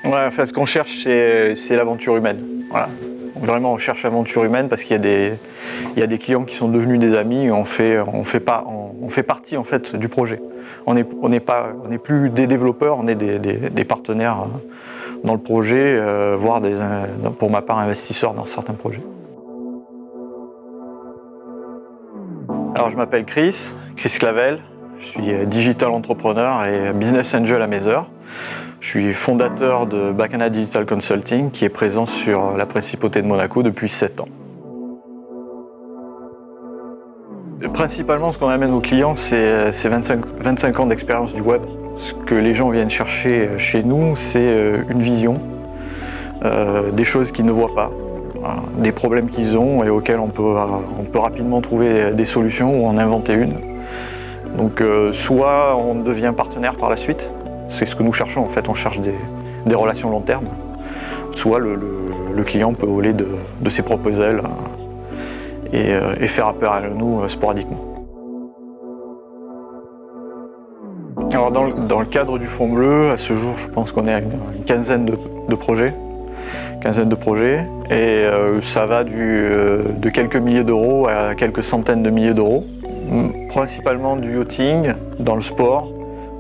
Ouais, enfin, ce qu'on cherche, c'est l'aventure humaine. Voilà. Vraiment, on cherche l'aventure humaine parce qu'il y a des clients qui sont devenus des amis et on fait partie en fait, du projet. On n'est plus des développeurs, on est des partenaires dans le projet, voire pour ma part investisseurs dans certains projets. Alors, je m'appelle Chris Clavel, je suis digital entrepreneur et business angel à mes heures. Je suis fondateur de Bacana Digital Consulting qui est présent sur la Principauté de Monaco depuis 7 ans. Principalement, ce qu'on amène aux clients, c'est 25 ans d'expérience du web. Ce que les gens viennent chercher chez nous, c'est une vision, des choses qu'ils ne voient pas, des problèmes qu'ils ont et auxquels on peut rapidement trouver des solutions ou en inventer une. Donc soit on devient partenaire par la suite, c'est ce que nous cherchons en fait, on cherche des relations long terme, soit le client peut voler de ses propres ailes et faire appel à nous sporadiquement. Alors dans le cadre du Fonds Bleu, à ce jour, je pense qu'on est à une quinzaine de projets. Et ça va de quelques milliers d'euros à quelques centaines de milliers d'euros. Principalement du yachting, dans le sport,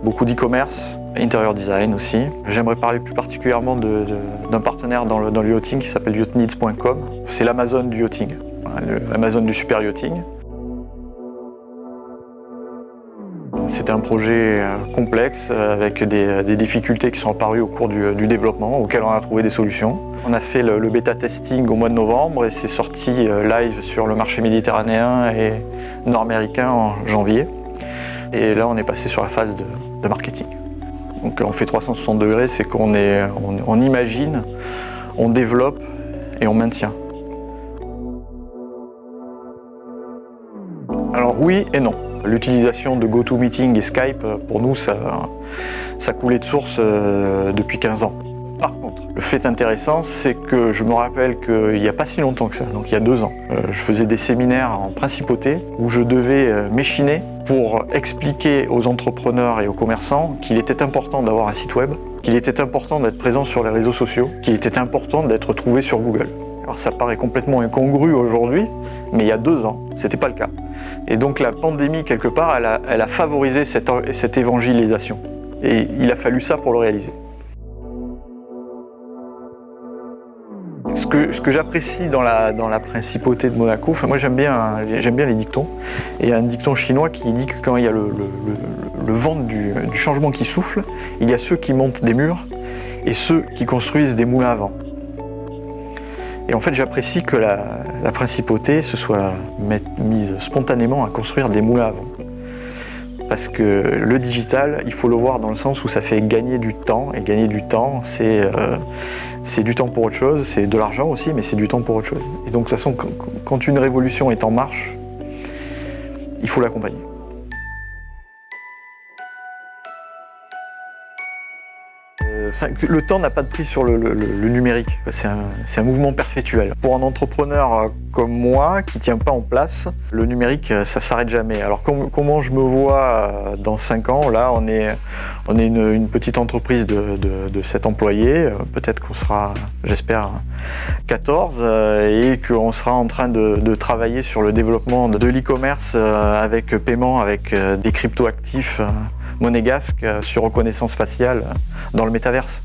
beaucoup d'e-commerce, interior design aussi. J'aimerais parler plus particulièrement d'un partenaire dans le yachting qui s'appelle yachtneeds.com. C'est l'Amazon du yachting, l'Amazon du super yachting. C'était un projet complexe avec des difficultés qui sont apparues au cours du développement, auxquelles on a trouvé des solutions. On a fait le bêta testing au mois de novembre et c'est sorti live sur le marché méditerranéen et nord-américain en janvier. Et là, on est passé sur la phase de marketing. Donc on fait 360 degrés, c'est on imagine, on développe et on maintient. Alors oui et non. L'utilisation de GoToMeeting et Skype, pour nous, ça coulait de source depuis 15 ans. Par contre, le fait intéressant, c'est que je me rappelle qu'il n'y a pas si longtemps que ça, donc il y a 2 ans, je faisais des séminaires en principauté où je devais m'échiner pour expliquer aux entrepreneurs et aux commerçants qu'il était important d'avoir un site web, qu'il était important d'être présent sur les réseaux sociaux, qu'il était important d'être trouvé sur Google. Alors ça paraît complètement incongru aujourd'hui, mais il y a 2 ans, c'était pas le cas. Et donc la pandémie, quelque part, elle a favorisé cette évangélisation. Et il a fallu ça pour le réaliser. Ce que j'apprécie dans la principauté de Monaco, enfin moi j'aime bien les dictons. Et il y a un dicton chinois qui dit que quand il y a le vent du changement qui souffle, il y a ceux qui montent des murs et ceux qui construisent des moulins à vent. Et en fait, j'apprécie que la principauté se soit mise spontanément à construire des moulins à vent. Parce que le digital, il faut le voir dans le sens où ça fait gagner du temps. Et gagner du temps, c'est du temps pour autre chose, c'est de l'argent aussi, mais c'est du temps pour autre chose. Et donc, de toute façon, quand une révolution est en marche, il faut l'accompagner. Le temps n'a pas de prix sur le numérique, c'est un mouvement perpétuel. Pour un entrepreneur comme moi, qui ne tient pas en place, le numérique, ça ne s'arrête jamais. Alors comment je me vois dans 5 ans? Là, on est une petite entreprise de 7 employés, peut-être qu'on sera, j'espère, 14, et qu'on sera en train de travailler sur le développement de l'e-commerce avec paiement, avec des crypto-actifs monégasque sur reconnaissance faciale dans le métaverse.